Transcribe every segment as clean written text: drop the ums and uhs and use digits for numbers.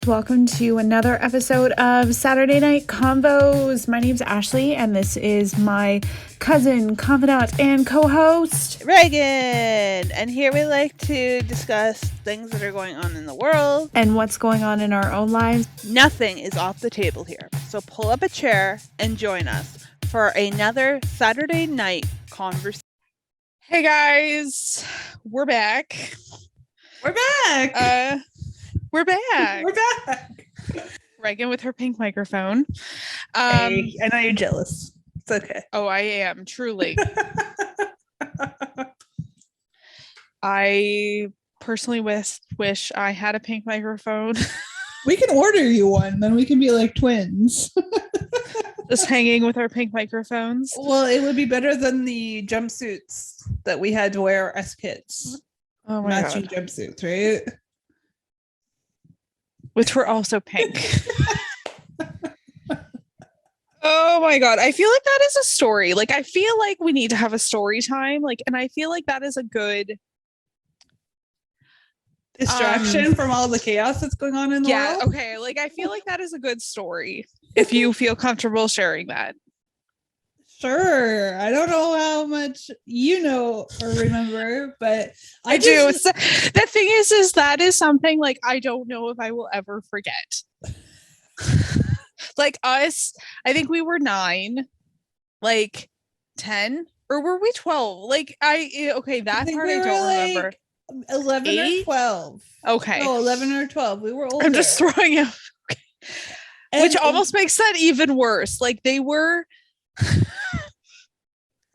Welcome to another episode of Saturday Night Convos. My name's Ashley, and this is my cousin, confidant, and co-host, Reagan. And here we like to discuss things that are going on in the world. And what's going on in our own lives. Nothing is off the table here. So pull up a chair and join us for another Saturday night conversation. Hey guys, we're back. We're back. We're back. We're back. Reagan with her pink microphone. Hey, I know you're jealous. It's okay. Oh, I am, truly. I personally wish I had a pink microphone. We can order you one, then we can be like twins. Just hanging with our pink microphones. Well, it would be better than the jumpsuits that we had to wear as kids. Oh my Matching god. jumpsuits, right? Which were also pink. Oh my god. I feel like that is a story. Like, I feel like we need to have a story time. Like, and I feel like that is a good Distraction from all the chaos that's going on in the world. Okay. Like, I feel like that is a good story if you feel comfortable sharing that. Sure. I don't know how much you know or remember, but I do. So, the thing is that is something like I don't know if I will ever forget. Like us, I think we were 9, like 10, or were we 12? Like that part I don't remember. 11 8? or 12. Okay. No, 11 or 12. We were older. I'm just throwing out. Okay. And which almost makes that even worse. Like they were.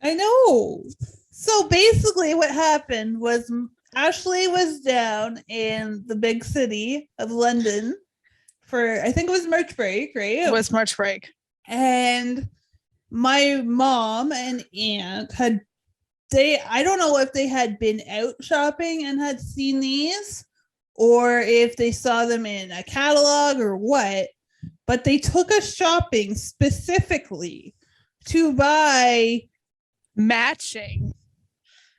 I know. So basically what happened was Ashley was down in the big city of London for, I think it was March break, right? It was March break. And my mom and aunt I don't know if they had been out shopping and had seen these or if they saw them in a catalog or what, but they took us shopping specifically to buy matching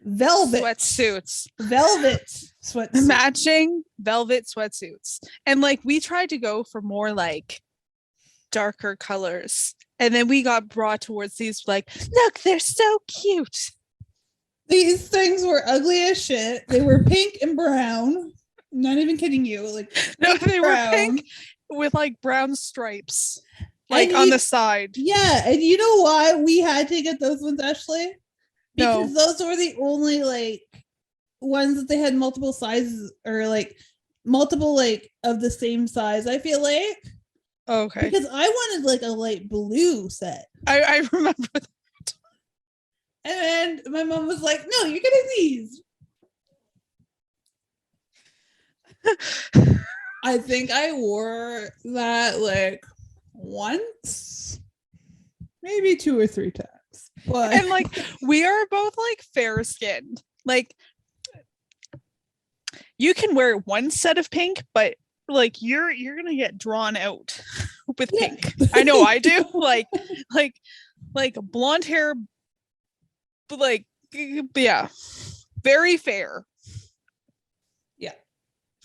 velvet sweatsuits. Matching velvet sweatsuits. And like we tried to go for more like darker colors. And then we got brought towards these like, look, they're so cute. These things were ugly as shit. They were pink and brown. I'm not even kidding you. Like no, they were pink with like brown stripes. Like on the side. Yeah, and you know why we had to get those ones, Ashley? Because those were the only like ones that they had multiple sizes or like multiple like of the same size, I feel like. Okay. Because I wanted like a light blue set. I remember that. And my mom was like, no, you're getting these. I think I wore that like once, maybe 2 or 3 times. But and like we are both like fair skinned. Like you can wear one set of pink, but like you're gonna get drawn out with pink. I know I do. like blonde hair, like yeah, very fair.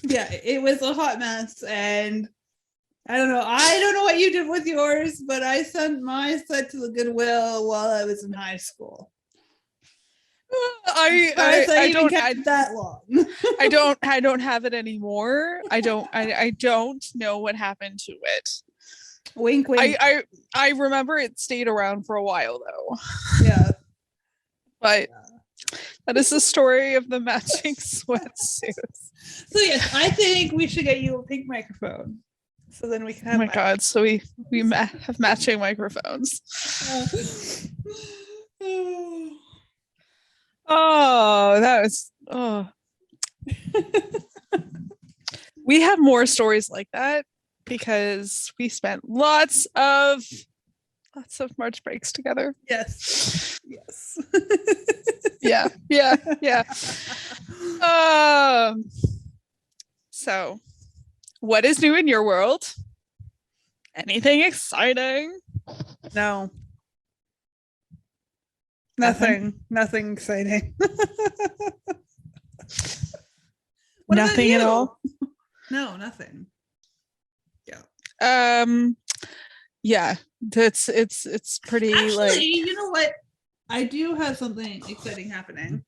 Yeah, it was a hot mess, and I don't know what you did with yours, but I sent my set to the Goodwill while I was in high school. I don't kept that long. I don't have it anymore. I don't know what happened to it. Wink, wink. I remember it stayed around for a while though. Yeah. But that is the story of the matching sweatsuits. So yes, I think we should get you a pink microphone. So then we can have. Oh my god! So we have matching microphones. Oh, that was We have more stories like that because we spent lots of March breaks together. Yes. Yeah. So, what is new in your world? Anything exciting? No. Nothing exciting. Nothing at all? No, nothing. Yeah, it's pretty. Actually, like, you know what? I do have something exciting happening.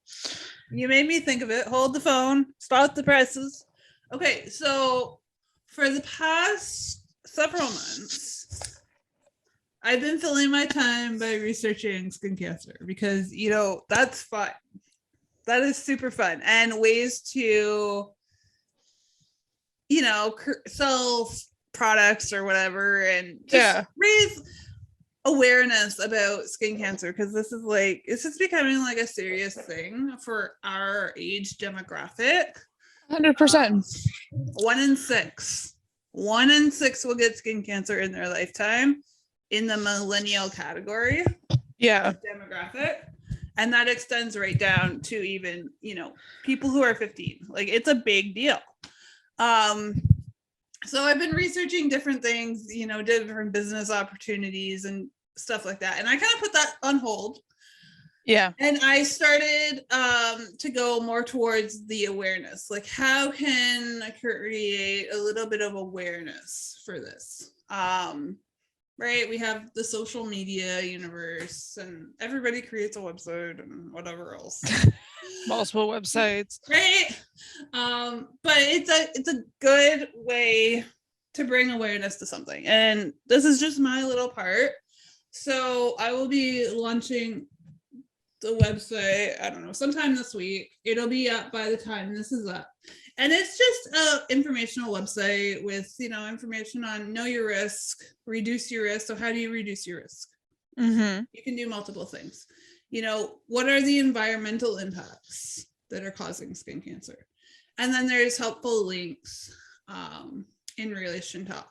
You made me think of it. Hold the phone. Stop the presses. Okay, so for the past several months, I've been filling my time by researching skin cancer because, that's fun. That is super fun. And ways to, sell products or whatever and just raise awareness about skin cancer, because this is it's just becoming like a serious thing for our age demographic. 100%. 1 in 6 will get skin cancer in their lifetime in the millennial category demographic, and that extends right down to even people who are 15. Like, it's a big deal. So I've been researching different things, different business opportunities and stuff like that. And I kind of put that on hold. Yeah. And I started to go more towards the awareness. Like, how can I create a little bit of awareness for this? Right? We have the social media universe, and everybody creates a website and whatever else. Multiple websites. Right? But it's a good way to bring awareness to something. And this is just my little part. So I will be launching the website, I don't know, sometime this week. It'll be up by the time this is up. And it's just an informational website with, information on know your risk, reduce your risk. So how do you reduce your risk? Mm-hmm. You can do multiple things. What are the environmental impacts that are causing skin cancer? And then there's helpful links in relation to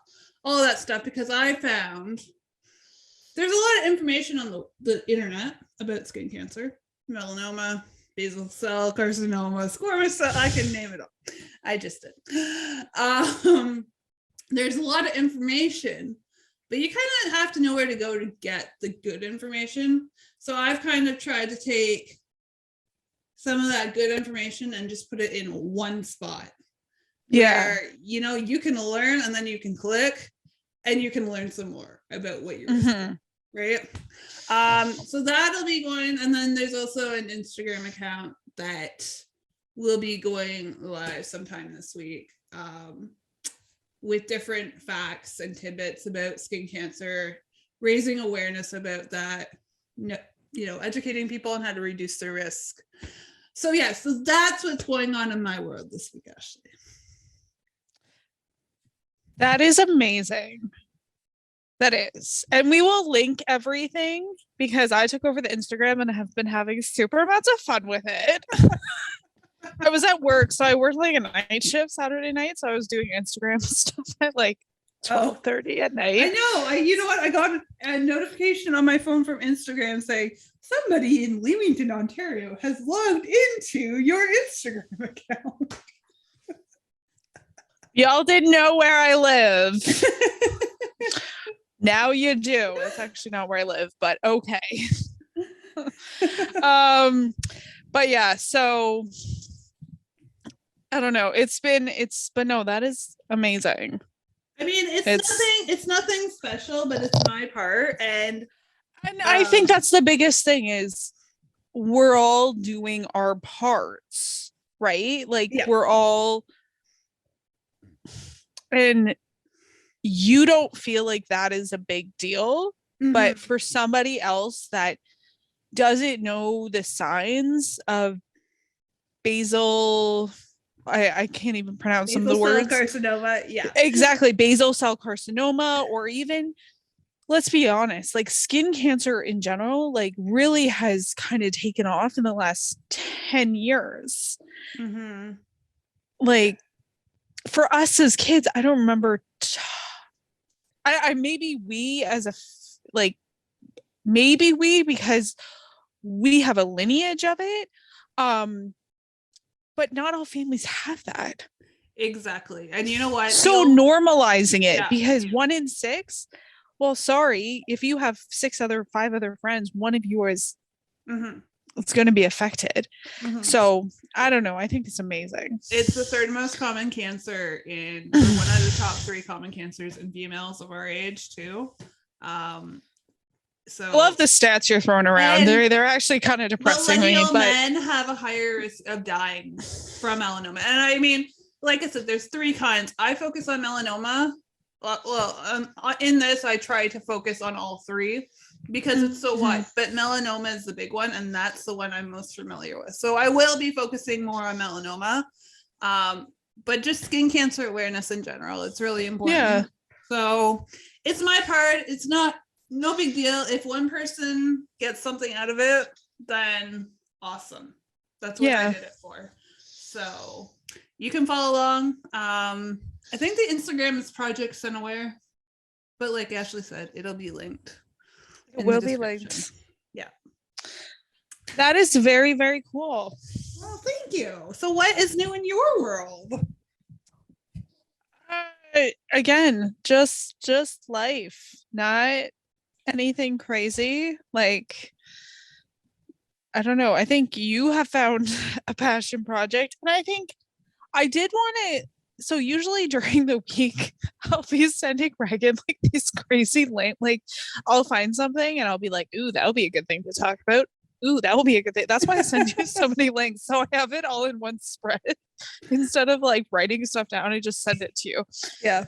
all of that stuff, because I found there's a lot of information on the internet about skin cancer, melanoma, basal cell carcinoma, squamous cell, I can name it all. I just did. There's a lot of information, but you kind of have to know where to go to get the good information. So I've kind of tried to take some of that good information and just put it in one spot. Yeah. Where, you can learn, and then you can click and you can learn some more about what you're right? So that'll be going. And then there's also an Instagram account that will be going live sometime this week with different facts and tidbits about skin cancer, raising awareness about that, educating people on how to reduce their risk. So so that's what's going on in my world this week, Ashley. That is amazing. That is. And we will link everything, because I took over the Instagram and have been having super amounts of fun with it. I was at work, so I worked like a night shift Saturday night, so I was doing Instagram stuff at like 12:30 at night. I know. You know what? I got a notification on my phone from Instagram saying somebody in Leamington, Ontario has logged into your Instagram account. Y'all didn't know where I live. Now you do. It's actually not where I live, but okay. But yeah, so I don't know. But no, that is amazing. I mean, it's nothing special, but it's my part. And I think that's the biggest thing is we're all doing our parts, right? Like we're all, and you don't feel like that is a big deal, but for somebody else that doesn't know the signs of basal, I can't even pronounce some of the words. Basal cell carcinoma, yeah. Exactly, basal cell carcinoma, or even, let's be honest, like skin cancer in general, like really has kind of taken off in the last 10 years. Like for us as kids, I don't remember. I maybe we as a maybe we, because we have a lineage of it, but not all families have that. Exactly. And you know what? So normalizing it, because 1 in 6, well, sorry, if you have 5 other friends, one of you is it's going to be affected. Mhm. So I don't know. I think it's amazing. It's the third most common cancer in one of the top 3 common cancers in females of our age too. So I love the stats you're throwing around. And They're actually kind of depressing me, millennial but men have a higher risk of dying from melanoma. And I mean, like I said, there's 3 kinds. I focus on melanoma. In this, I try to focus on all 3 because it's so wide. But melanoma is the big one, and that's the one I'm most familiar with. So I will be focusing more on melanoma, but just skin cancer awareness in general. It's really important. Yeah. So it's my part. It's no big deal. If one person gets something out of it, then awesome. That's what I did it for. So you can follow along. I think the Instagram is Project Sunaware, but like Ashley said, it'll be linked. it will be linked. Yeah. That is very, very cool. Well, thank you. So what is new in your world? Again, just life, not anything crazy. Like, I don't know. I think you have found a passion project, and I think I did want to. So usually during the week, I'll be sending Reagan like these crazy like I'll find something and I'll be like, ooh, that would be a good thing to talk about. Ooh, that will be a good thing. That's why I send you so many links. So I have it all in one spread. Instead of like writing stuff down, I just send it to you. Yeah.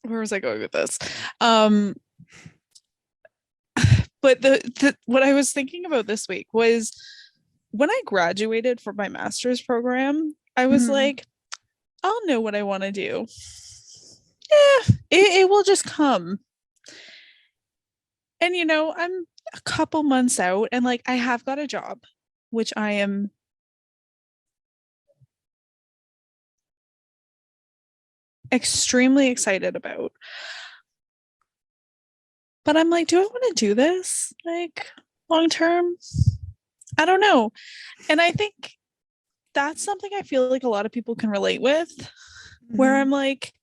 Where was I going with this? But the what I was thinking about this week was when I graduated from my master's program, I was like, I'll know what I want to do. Yeah, it will just come. And I'm a couple months out and like I have got a job, which I am extremely excited about. But I'm like, do I want to do this like long term? I don't know. And I think that's something I feel like a lot of people can relate with, where I'm like,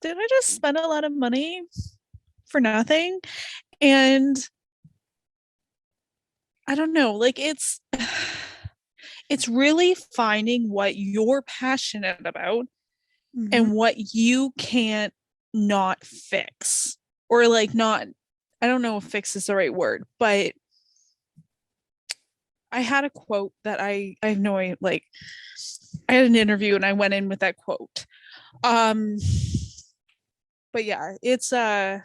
did I just spend a lot of money for nothing? And I don't know, like it's really finding what you're passionate about and what you can't not fix, or like not, I don't know if fix is the right word, but I had a quote that I have no idea, like I had an interview and I went in with that quote. But yeah, it's the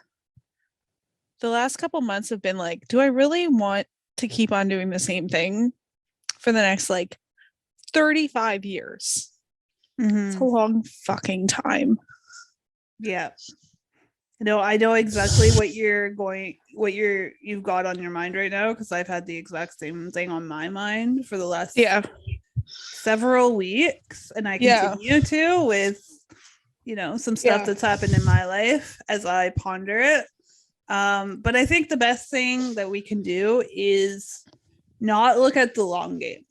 last couple months have been like, do I really want to keep on doing the same thing for the next like 35 years? It's a long fucking time. Yeah. No, I know exactly what you've got on your mind right now, because I've had the exact same thing on my mind for the last several weeks, and I continue to with some stuff that's happened in my life as I ponder it. But I think the best thing that we can do is not look at the long game.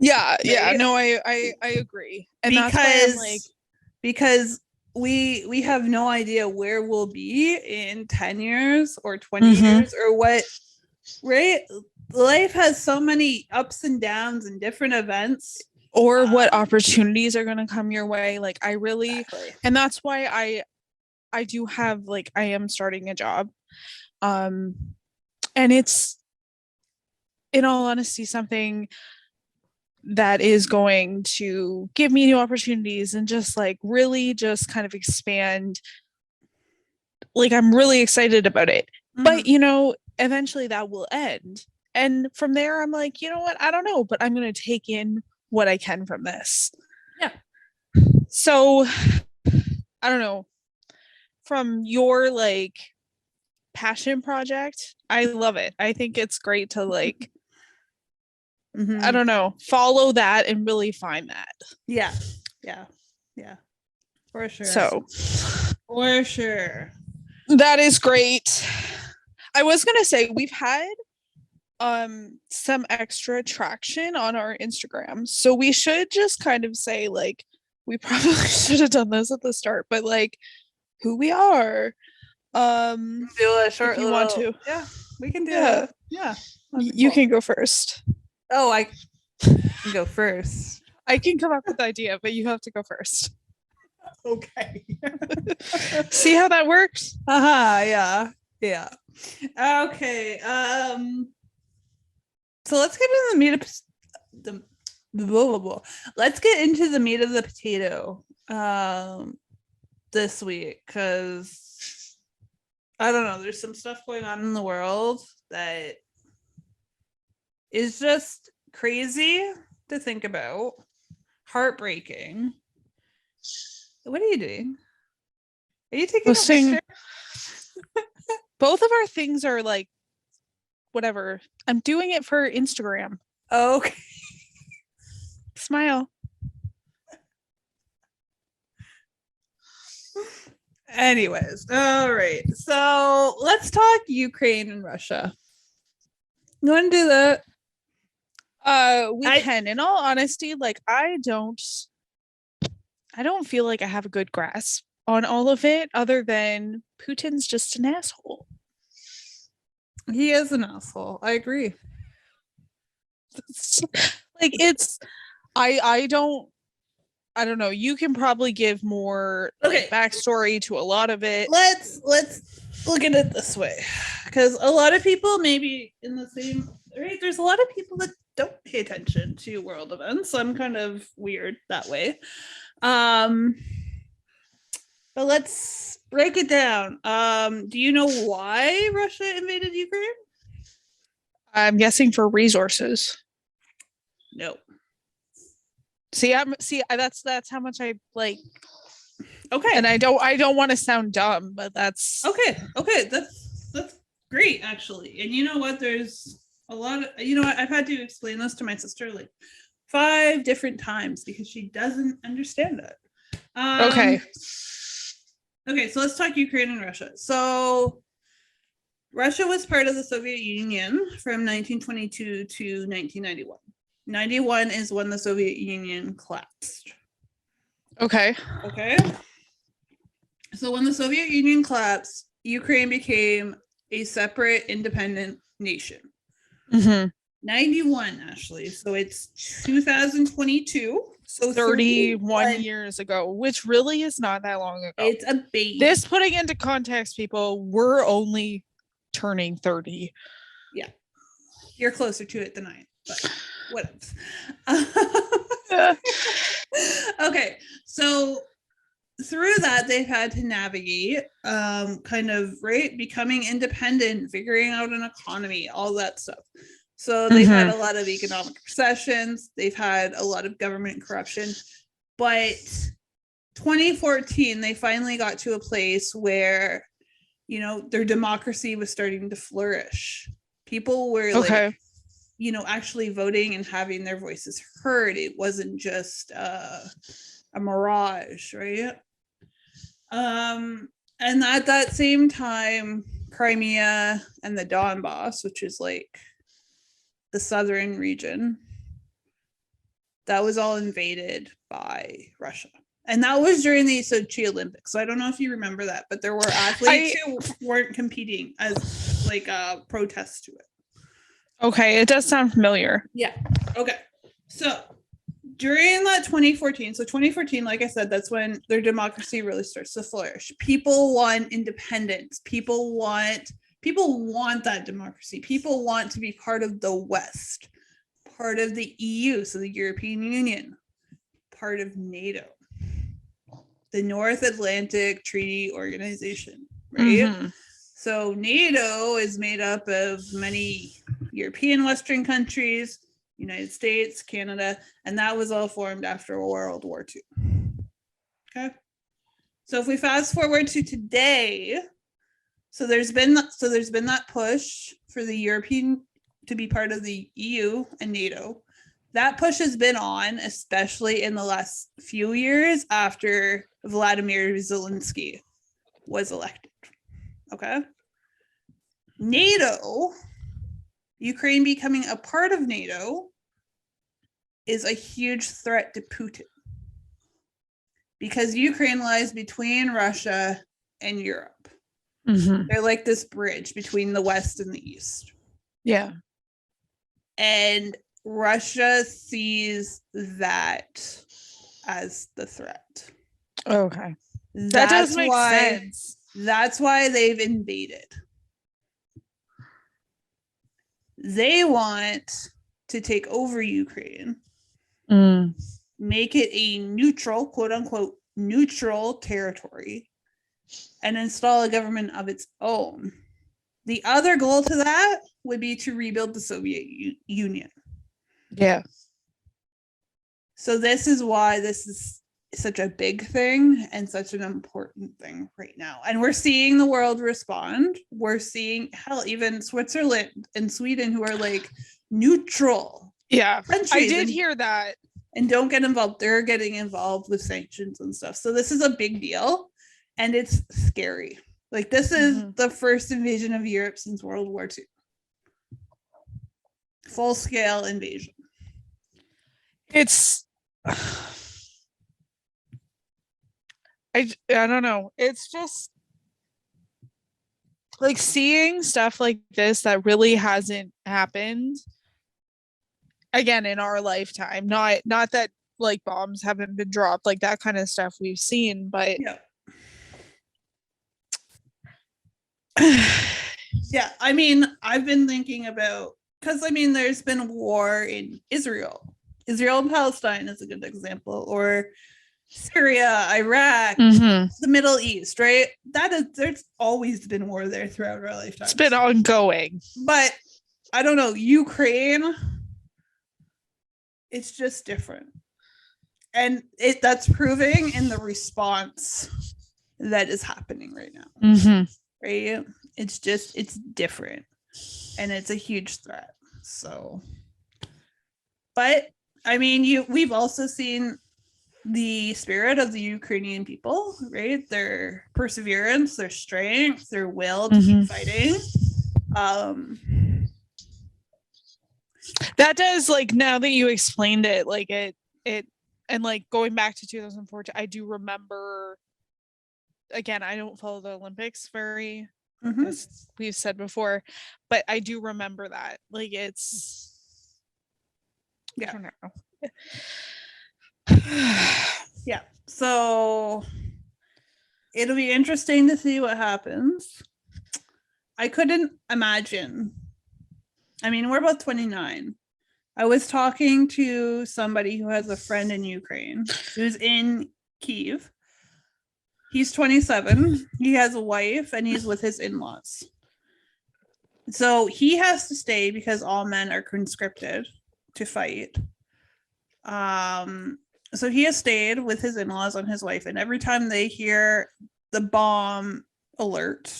Yeah, right? No, I agree. And because that's why I'm like, because we have no idea where we'll be in 10 years or 20 years or what, right? Life has so many ups and downs and different events, or what opportunities are going to come your way. Like I really, and that's why I do have, like, I am starting a job. And it's, in all honesty, something that is going to give me new opportunities and just like really just kind of expand. Like I'm really excited about it. But eventually that will end. And from there I'm like, you know what? I don't know, but I'm going to take in what I can from this. Yeah. So I don't know. From your like passion project, I love it. I think it's great to like I don't know, follow that and really find that. Yeah. For sure. So for sure. That is great. I was gonna say we've had some extra traction on our Instagram. So we should just kind of say, like, we probably should have done this at the start, but like who we are. Do a short if you want to. Yeah, we can do it. Yeah. You can go first. Oh, I can go first. I can come up with the idea, but you have to go first. Okay. See how that works? Yeah. Yeah. Okay. So let's get into the meat of let's get into the meat of the potato this week, because I don't know, there's some stuff going on in the world that is just crazy to think about, heartbreaking. What are you doing? Are you taking a picture? Both of our things are like whatever. I'm doing it for Instagram. Oh, okay. Smile. Anyways, all right. So let's talk Ukraine and Russia. You want to do that? We can. In all honesty, like I don't feel like I have a good grasp on all of it, other than Putin's just an asshole. He is an asshole. I agree. Like it's, I don't know. You can probably give more like, backstory to a lot of it. Let's look at it this way, because a lot of people maybe in the same right. There's a lot of people that don't pay attention to world events. So I'm kind of weird that way. But let's break it down. Do you know why Russia invaded Ukraine? I'm guessing for resources. No. That's how much I like. Okay. And I don't want to sound dumb, but that's okay. That's great, actually. And you know what? There's a lot of, I've had to explain this to my sister like 5 different times because she doesn't understand it. Okay, so let's talk Ukraine and Russia. So Russia was part of the Soviet Union from 1922 to 1991. 91 is when the Soviet Union collapsed. Okay. So when the Soviet Union collapsed, Ukraine became a separate independent nation. 91, Ashley. So it's 2022. So 31 years ago, which really is not that long ago. It's a baby. This, putting into context, people, we're only turning 30. Yeah. You're closer to it than I am, but whatever. Okay. So through that, they've had to navigate becoming independent, figuring out an economy, all that stuff. So they've had a lot of economic recessions. They've had a lot of government corruption. But 2014, they finally got to a place where, their democracy was starting to flourish. People were actually voting and having their voices heard. It wasn't just a mirage, right? And at that same time, Crimea and the Donbass, which is like the southern region, that was all invaded by Russia. And that was during the Sochi Olympics. So I don't know if you remember that, but there were athletes who weren't competing as like a protest to it. Okay, it does sound familiar. Yeah. Okay. So during that 2014, like I said, that's when their democracy really starts to flourish. People want independence. People want that democracy. People want to be part of the West, part of the EU, so the European Union, part of NATO, the North Atlantic Treaty Organization, right? So NATO is made up of many European Western countries, United States, Canada, and that was all formed after World War II. Okay. So if we fast forward to today, so there's been that push for the European to be part of the EU and NATO. That push has been on, especially in the last few years after Vladimir Zelensky was elected. Okay. NATO, Ukraine becoming a part of NATO, is a huge threat to Putin because Ukraine lies between Russia and Europe. They're like this bridge between the West and the East. Yeah. And Russia sees that as the threat. Okay. That does make sense. That's why they've invaded. They want to take over Ukraine, make it a neutral, quote unquote, neutral territory, and install a government of its own. The other goal to that would be to rebuild the Soviet Union. Yeah. So this is why this is such a big thing and such an important thing right now. And we're seeing the world respond. We're seeing, hell, even Switzerland and Sweden, who are like neutral. Yeah, I did hear that. And don't get involved. They're getting involved with sanctions and stuff. So this is a big deal. And it's scary. Like, this is the first invasion of Europe since World War II. Full-scale invasion. It's... I don't know. It's just like seeing stuff like this that really hasn't happened again in our lifetime. Not that like bombs haven't been dropped, like that kind of stuff we've seen, but yeah. Yeah, I mean, I've been thinking about, because I mean, there's been war in Israel and Palestine is a good example, or Syria, Iraq, the Middle East, right? There's always been war there throughout our lifetime. It's been ongoing. But I don't know, Ukraine, it's just different. And that's proving in the response that is happening right now. Right? It's different. And it's a huge threat. So, but I mean, we've also seen the spirit of the Ukrainian people, right? Their perseverance, their strength, their will to keep fighting. That does, like, now that you explained it, like it and like going back to 2014, I do remember, again, I don't follow the Olympics very, as we've said before, but I do remember that. Like, it's, I don't know. Yeah, so it'll be interesting to see what happens. I couldn't imagine. I mean, we're both 29. I was talking to somebody who has a friend in Ukraine who's in Kyiv. He's 27. He has a wife and he's with his in-laws. So he has to stay because all men are conscripted to fight. So he has stayed with his in-laws and his wife, and every time they hear the bomb alert,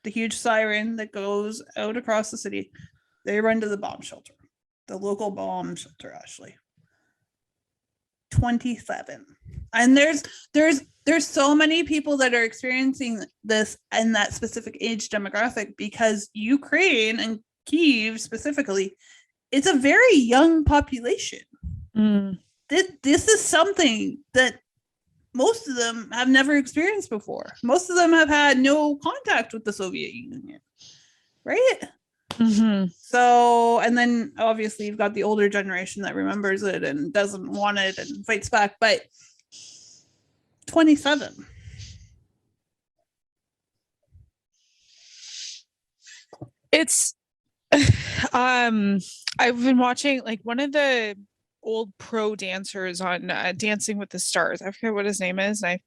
the huge siren that goes out across the city, they run to the bomb shelter, the local bomb shelter, Ashley. 27. And there's so many people that are experiencing this in that specific age demographic, because Ukraine and Kyiv specifically, it's a very young population. This is something that most of them have never experienced before. Most of them have had no contact with the Soviet Union, right? So, and then obviously you've got the older generation that remembers it and doesn't want it and fights back, but 27. It's I've been watching like one of the old pro dancers on Dancing with the Stars. I forget what his name is, and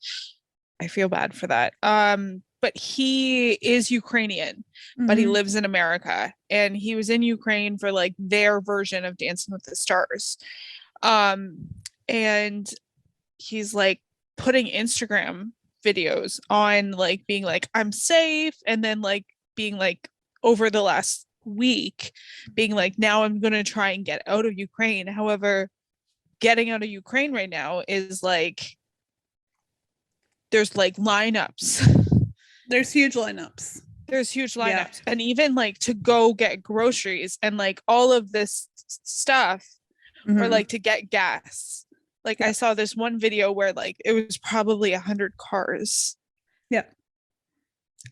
I feel bad for that. But he is Ukrainian, but he lives in America, and he was in Ukraine for like their version of Dancing with the Stars. And he's like putting Instagram videos on, like being like, I'm safe, and then like being like, over the last week being like, now I'm gonna try and get out of Ukraine. However, getting out of Ukraine right now is like, there's like lineups. There's huge lineups. Yeah. And even like to go get groceries and like all of this stuff, or like to get gas. Like I saw this one video where like it was probably 100 cars. Yeah.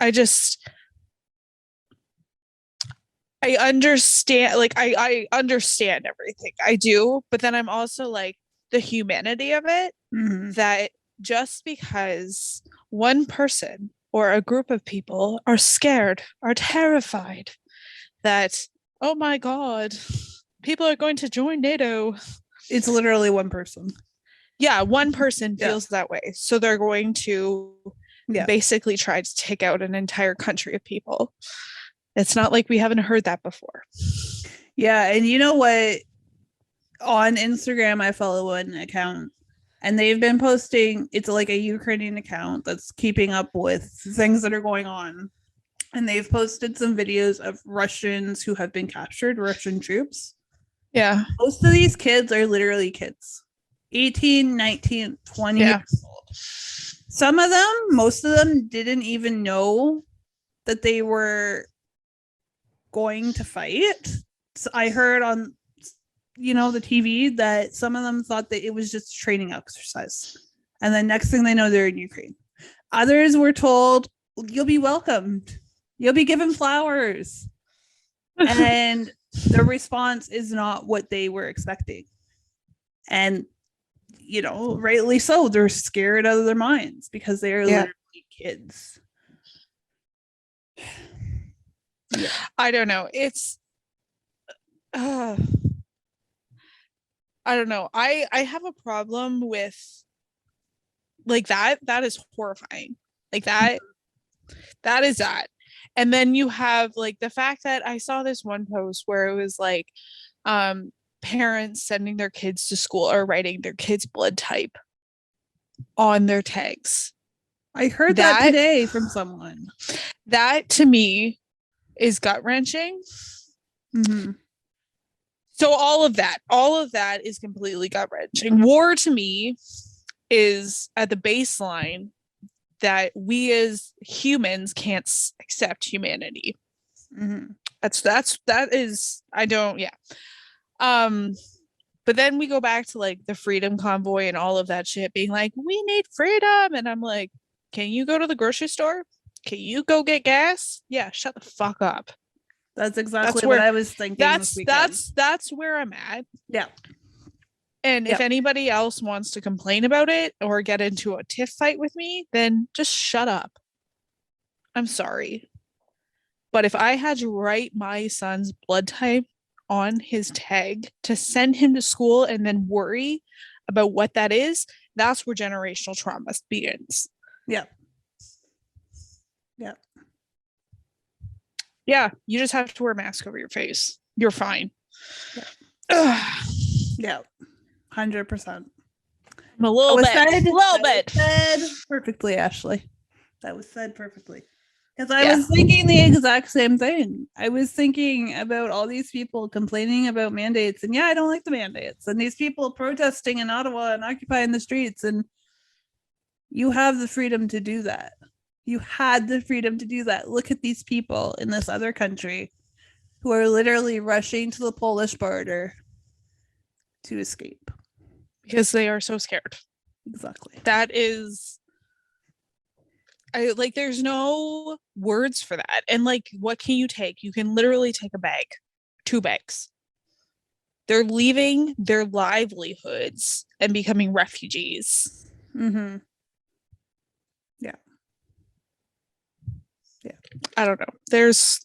I just, I understand, like I understand everything. I do, but then I'm also like the humanity of it, that just because one person or a group of people are scared, are terrified that, oh my God, people are going to join NATO. It's literally one person. Yeah, one person Yeah. feels that way. So they're going to Yeah. basically try to take out an entire country of people. It's not like we haven't heard that before. Yeah, and you know what? On Instagram, I follow an account, and they've been posting. It's like a Ukrainian account that's keeping up with things that are going on, and they've posted some videos of Russians who have been captured, Russian troops. Yeah. Most of these kids are literally kids, 18, 19, 20 Yeah. years old. Some of them, most of them, didn't even know that they were going to fight. So I heard on the TV that some of them thought that it was just training exercise, and then next thing they know, they're in Ukraine. Others were told, you'll be welcomed, you'll be given flowers, and their response is not what they were expecting. And rightly so, they're scared out of their minds because they are literally kids. Yeah. I don't know, it's I don't know. I have a problem with like that. That is horrifying. Like that is that. And then you have like the fact that I saw this one post where it was like parents sending their kids to school or writing their kids' blood type on their tags. I heard that today from someone. That to me is gut-wrenching. Mm-hmm. So all of that is completely gut-wrenching. War to me is at the baseline that we as humans can't accept humanity. Mm-hmm. That is, I don't, yeah. But then we go back to like the Freedom Convoy and all of that shit being like, we need freedom. And I'm like, can you go to the grocery store? Can you go get gas? Yeah, shut the fuck up. That's exactly what I was thinking. That's where I'm at. Yeah. And if anybody else wants to complain about it or get into a tiff fight with me, then just shut up. I'm sorry. But if I had to write my son's blood type on his tag to send him to school and then worry about what that is, that's where generational trauma begins. Yeah. Yeah. Yeah, you just have to wear a mask over your face. You're fine. Yeah. 100%. A little bit. Said perfectly, Ashley. That was said perfectly. Because I was thinking the exact same thing. I was thinking about all these people complaining about mandates, and I don't like the mandates, and these people protesting in Ottawa and occupying the streets, and you have the freedom to do that. You had the freedom to do that. Look at these people in this other country who are literally rushing to the Polish border to escape. Because they are so scared. Exactly. That is, there's no words for that. And like, what can you take? You can literally take a bag, 2 bags. They're leaving their livelihoods and becoming refugees. Mm-hmm. Yeah. Yeah. I don't know. There's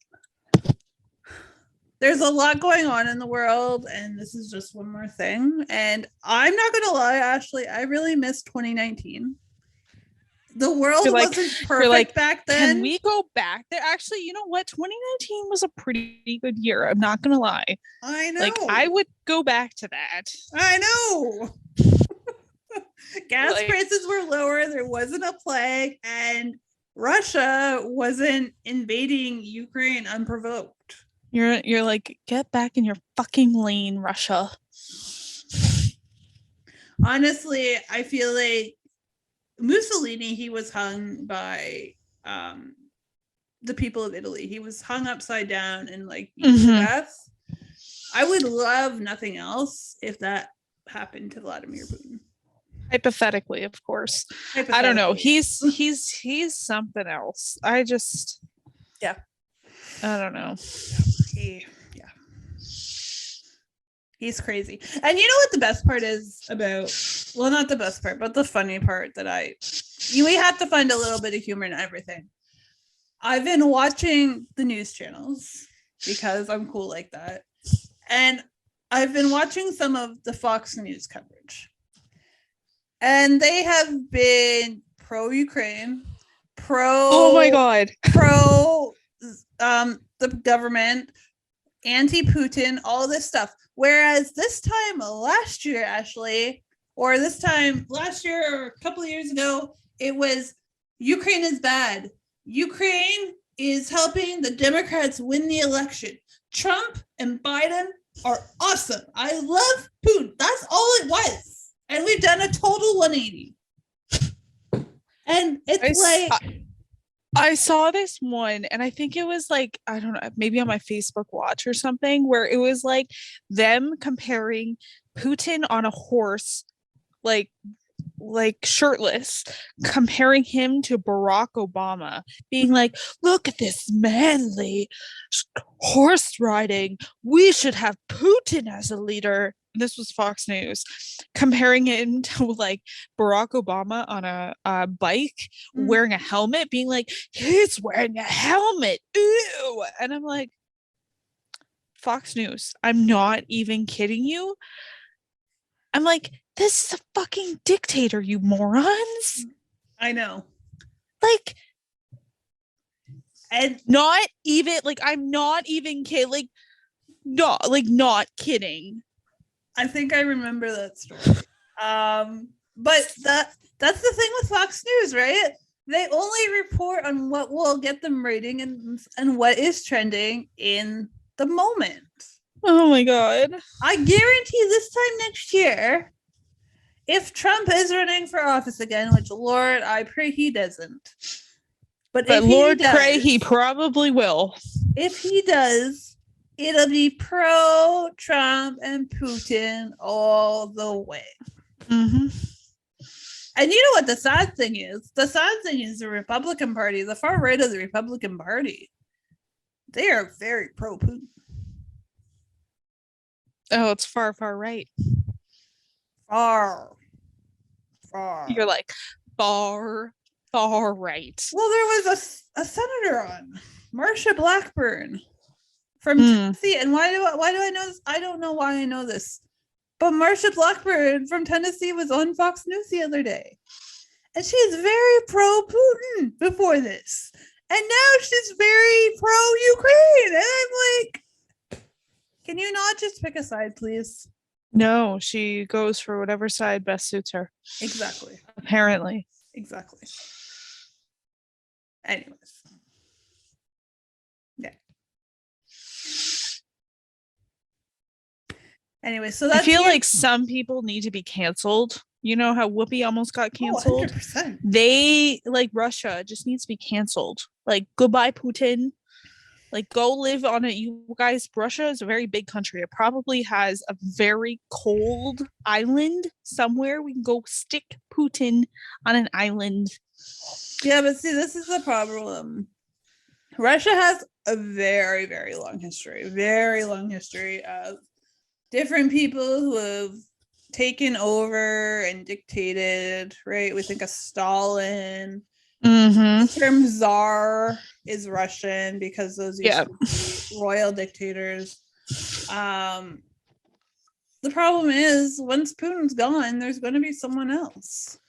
a lot going on in the world, and this is just one more thing. And I'm not gonna lie, Ashley, I really miss 2019. The world wasn't perfect back then. Can we go back there? Actually, you know what? 2019 was a pretty good year. I'm not gonna lie. I know. Like, I would go back to that. I know. Gas prices were lower. There wasn't a plague, and Russia wasn't invading Ukraine unprovoked. You're like, get back in your fucking lane, Russia. Honestly, I feel like Mussolini, he was hung by the people of Italy. He was hung upside down in like death. I would love nothing else if that happened to Vladimir Putin. Hypothetically, of course. I don't know. He's something else. I don't know. Yeah. He's crazy. And you know what the best part is about, well, not the best part, but the funny part that we have to find a little bit of humor in everything. I've been watching the news channels because I'm cool like that. And I've been watching some of the Fox News coverage. And they have been pro-Ukraine, Oh my God. pro the government, anti-Putin, all this stuff. Whereas this time last year, Ashley, or this time last year or a couple of years ago, it was Ukraine is bad. Ukraine is helping the Democrats win the election. Trump and Biden are awesome. I love Putin. That's all it was. And we've done a total 180. And it's I saw this one, and I think it was like, I don't know, maybe on my Facebook watch or something, where it was like them comparing Putin on a horse, like shirtless, comparing him to Barack Obama, being like, look at this manly horse riding. We should have Putin as a leader. This was Fox News, comparing him to like Barack Obama on a bike, wearing a helmet, being like, he's wearing a helmet. Ew. And I'm like, Fox News, I'm not even kidding you. I'm like, this is a fucking dictator, you morons. I know. Like, and not even, like, I'm not even kidding. Like, not kidding. I think I remember that story. But that's the thing with Fox News, right? They only report on what will get them rating and what is trending in the moment. Oh my God. I guarantee this time next year, if Trump is running for office again, which Lord, I pray he doesn't. But if Lord, he does, pray he probably will. If he does, it'll be pro Trump and Putin all the way. Mm-hmm. And you know what the sad thing is? The sad thing is the Republican Party, the far right of the Republican Party, they are very pro Putin. Oh, it's far, far right. Far. You're like, far right. Well, there was a senator on, Marsha Blackburn from Tennessee. And why do I know this? I don't know why I know this. But Marsha Blackburn from Tennessee was on Fox News the other day. And she's very pro-Putin before this. And now she's very pro-Ukraine. And I'm like, can you not just pick a side, please? No, she goes for whatever side best suits her. Exactly. Apparently. Exactly. Anyways. Yeah. Anyway, so that's I feel like some people need to be canceled. You know how Whoopi almost got canceled? 100%. They, like Russia, just needs to be canceled. Like, goodbye, Putin. Like, go live on it. You guys, Russia is a very big country. It probably has a very cold island somewhere. We can go stick Putin on an island. Yeah, but see, this is the problem. Russia has a very, very long history of different people who have taken over and dictated, right? We think of Stalin. Mm-hmm. The term czar is Russian because those used to be royal dictators. The problem is once Putin's gone, there's going to be someone else.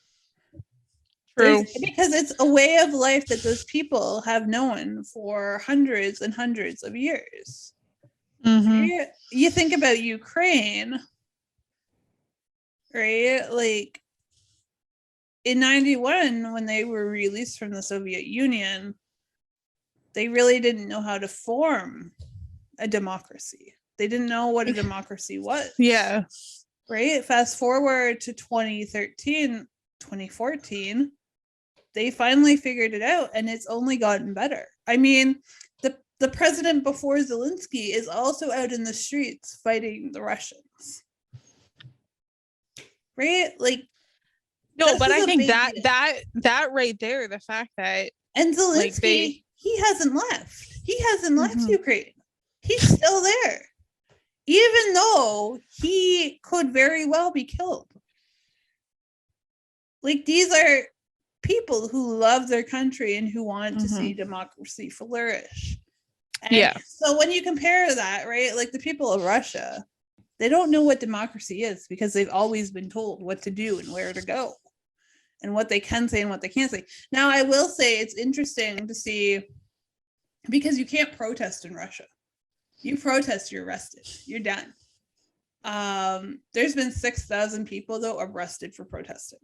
True. Because it's a way of life that those people have known for hundreds and hundreds of years. Mm-hmm. You think about Ukraine, right? Like in 91, when they were released from the Soviet Union, they really didn't know how to form a democracy. They didn't know what a democracy was. Yeah. Right? Fast forward to 2013, 2014, they finally figured it out, and it's only gotten better. I mean, the president before Zelensky is also out in the streets fighting the Russians. Right? Like, no, but I think that right there, the fact that and Zelensky, like he hasn't left. He hasn't left Ukraine. He's still there, even though he could very well be killed. Like, these are people who love their country and who want to see democracy flourish. And so when you compare that, right, like the people of Russia, they don't know what democracy is because they've always been told what to do and where to go and what they can say and what they can't say. Now, I will say it's interesting to see, because you can't protest in Russia. You protest, you're arrested. You're done. There's been 6,000 people, though, arrested for protesting.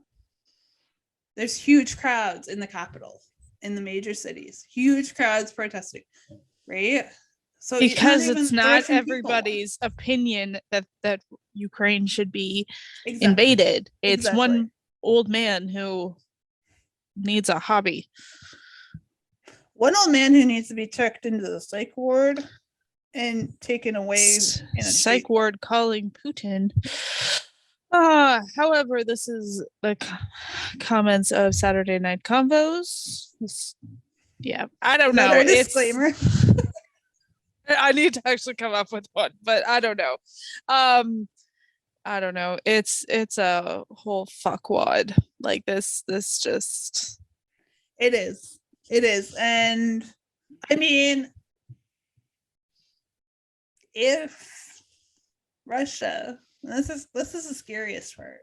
There's huge crowds in the capital, in the major cities. Huge crowds protesting, right? So because it's not everybody's opinion that Ukraine should be invaded. It's one old man who needs a hobby. One old man who needs to be checked into the psych ward and taken away in a psych ward calling Putin. However, this is the comments of Saturday Night Convos. I don't know. Our disclaimer. I need to actually come up with one, but I don't know. I don't know. It's a whole fuckwad. Like this just. It is. And I mean, if Russia, this is the scariest part.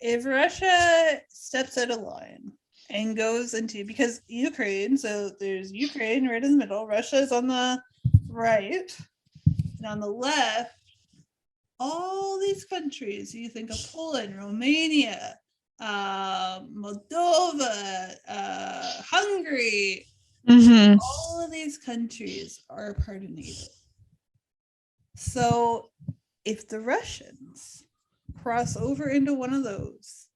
If Russia steps out of line and goes into, because Ukraine, so there's Ukraine right in the middle, Russia is on the right, and on the left, all these countries, you think of Poland, Romania, Moldova, Hungary, all of these countries are a part of NATO. So if the Russians cross over into one of those,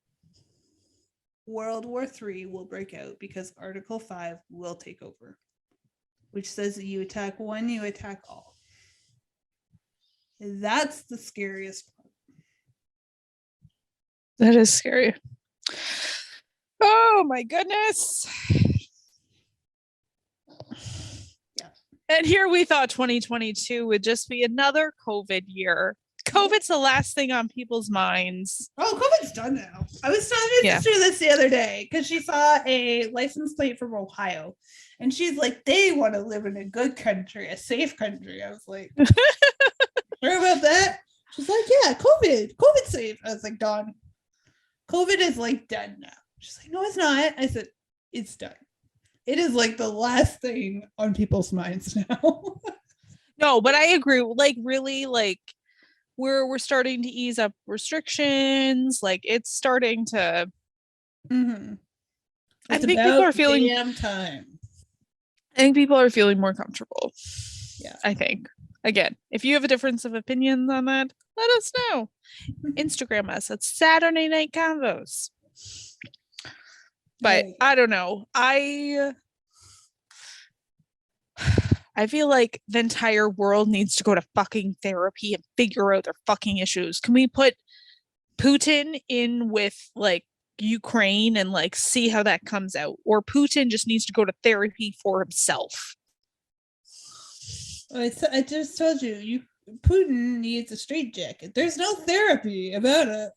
World War III will break out because Article 5 will take over, which says that you attack one, you attack all. That's the scariest part. That is scary. Oh my goodness. Yeah. And here we thought 2022 would just be another COVID year. COVID's the last thing on people's minds. Oh, COVID's done now. I was telling my sister this the other day because she saw a license plate from Ohio. And she's like, they want to live in a good country, a safe country. I was like, sure about that? She's like, yeah, COVID's safe. I was like, Dawn, COVID is like done now. She's like, no, it's not. I said, it's done. It is like the last thing on people's minds now. No, but I agree. Like, really, like, we're starting to ease up restrictions. Like, it's starting to. I think people are feeling. Damn time. I think people are feeling more comfortable. Yeah. I think. Again, if you have a difference of opinion on that, let us know. Instagram us at Saturday Night Convos. But I don't know. I feel like the entire world needs to go to fucking therapy and figure out their fucking issues. Can we put Putin in with like Ukraine and like see how that comes out? Or Putin just needs to go to therapy for himself. I just told you, Putin needs a straitjacket. There's no therapy about it.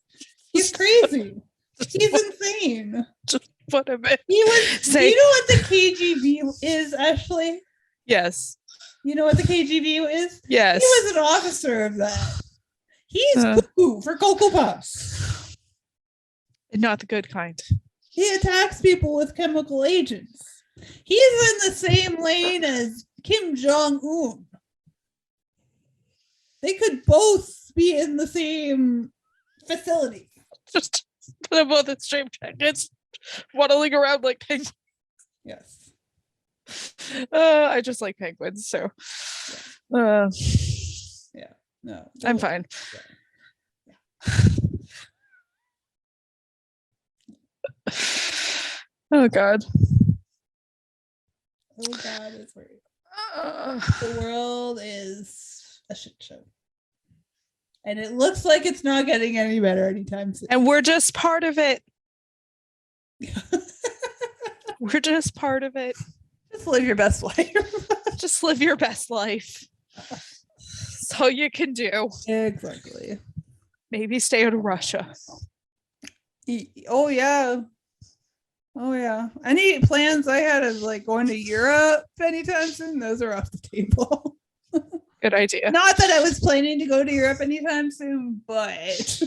He's crazy. He's insane. Just put him in. You know what the KGB is, Ashley? Yes. You know what the KGB is? Yes. He was an officer of that. He's cuckoo for Cocoa Puffs. Not the good kind. He attacks people with chemical agents. He's in the same lane as Kim Jong-un. They could both be in the same facility. Just put them both in straitjackets, waddling around like penguins. Yes. I just like penguins, so. Yeah. No. I'm fine. Yeah. Oh God. Oh God, it's weird. The world is a shit show. And it looks like it's not getting any better anytime soon. And we're just part of it. We're just part of it. Just live your best life. Just live your best life. That's all you can do. Exactly. Maybe stay out of Russia. Oh yeah. Oh yeah. Any plans I had of like going to Europe anytime soon, those are off the table. Good idea. Not that I was planning to go to Europe anytime soon, but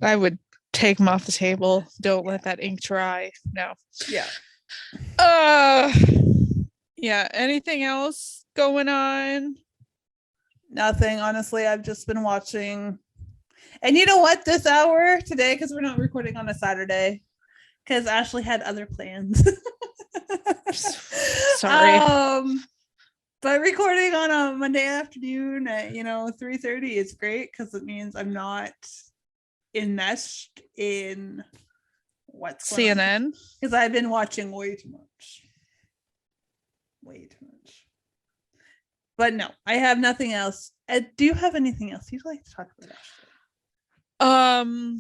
I would take them off the table. Don't let that ink dry. No. yeah. Yeah. Anything else going on? Nothing. Honestly, I've just been watching. And you know what? This hour today, because we're not recording on a Saturday, because Ashley had other plans. Sorry. But recording on a Monday afternoon at 3:30 is great because it means I'm not enmeshed in what's going on. CNN. Because I've been watching way too much. But no, I have nothing else. Do you have anything else you'd like to talk about, Ashley?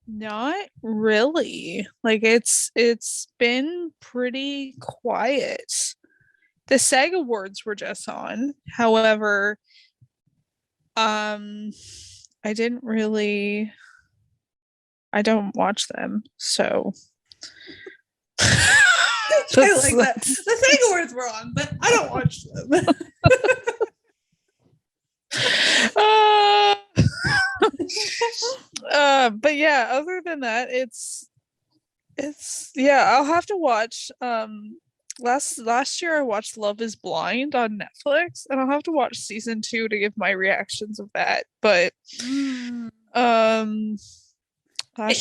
Not really. Like it's been pretty quiet. The SAG Awards were just on. However, I don't watch them, so I like that. The SAG Awards were on, but I don't watch them. But yeah, other than that, it's I'll have to watch. Last year I watched Love Is Blind on Netflix, and I'll have to watch season 2 to give my reactions of that. But last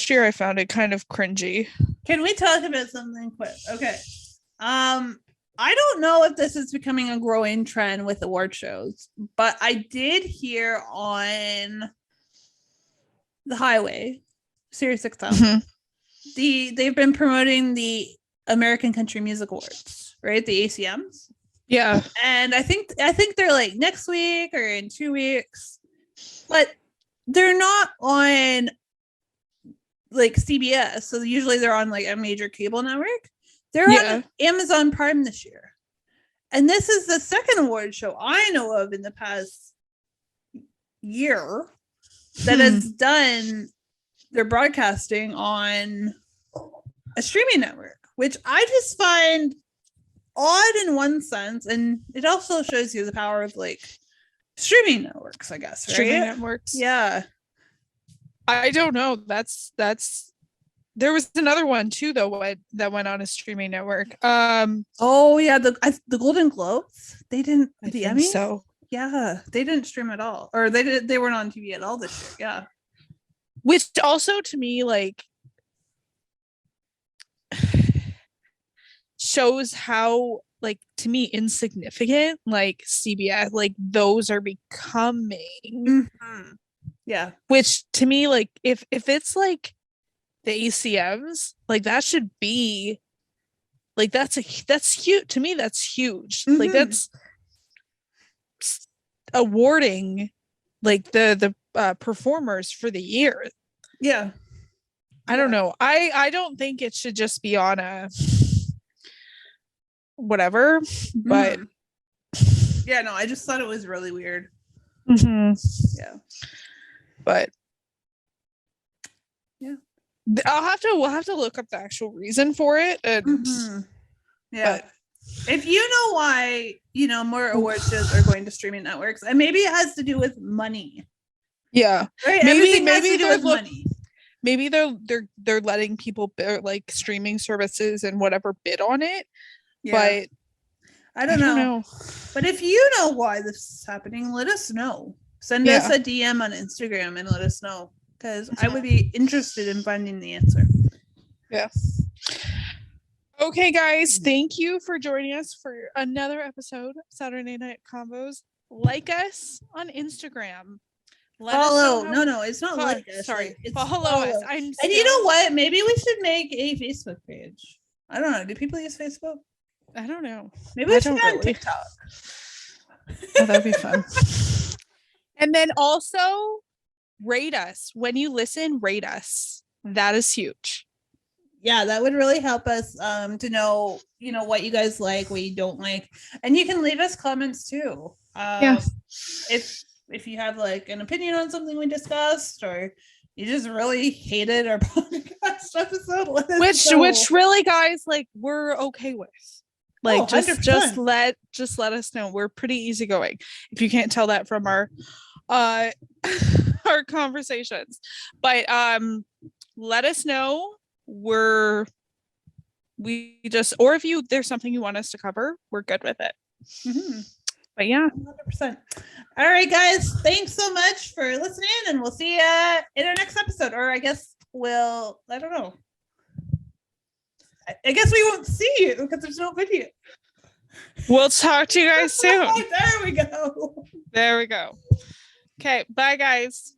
year I found it kind of cringy. Can we talk about something quick? Okay. I don't know if this is becoming a growing trend with award shows, but I did hear on the highway, Sirius XM, they've been promoting the American Country Music Awards, right? The ACMs. Yeah. And I think they're like next week or in 2 weeks, but they're not on like CBS. So usually they're on like a major cable network. They're on Amazon Prime this year. And this is the second award show I know of in the past year that has done their broadcasting on a streaming network, which I just find odd in one sense. And it also shows you the power of like streaming networks, I guess, right? Streaming networks. Yeah. I don't know. That's there was another one too though that went on a streaming network. Oh yeah, the Golden Globes. They didn't. I the think Emmys. so. Yeah, they didn't stream at all, or they weren't on TV at all this year. Yeah, which also to me like shows how like to me insignificant like CBS like those are becoming. Mm-hmm. Yeah, which to me like if it's like the ACMs, like that should be like that's huge to me. That's huge. Like that's awarding like the performers for the year. Yeah, I don't know. I don't think it should just be on a whatever, but yeah, no, I just thought it was really weird. Yeah, but yeah. We'll have to look up the actual reason for it. And yeah. But if you know why, more award shows are going to streaming networks, and maybe it has to do with money. Yeah. Right? Maybe they're letting people like streaming services and whatever bid on it. Yeah. But I don't know. But if you know why this is happening, let us know. Send us a DM on Instagram and let us know. Because I would be interested in finding the answer. Yes. Okay, guys. Thank you for joining us for another episode of Saturday Night Combos. Like us on Instagram. Follow. No, it's not like us. Sorry. It's follow us. And you know what? Maybe we should make a Facebook page. I don't know. Do people use Facebook? I don't know. Maybe we should go on TikTok. Oh, that'd be fun. And then also rate us when you listen. Rate us. That is huge. Yeah, that would really help us to know, what you guys like, what you don't like. And you can leave us comments too. Yes. If you have like an opinion on something we discussed, or you just really hated our podcast episode, let us know. Which really, guys, like, we're okay with. Like, just 100%. let us know. We're pretty easygoing. If you can't tell that from our our conversations. But let us know. Or if there's something you want us to cover, we're good with it. Mm-hmm. But yeah, 100%. All right, guys, thanks so much for listening, and we'll see you in our next episode. Or I guess I don't know. I guess we won't see you because there's no video. we'll talk to you guys soon. There we go. There we go. Okay, bye guys.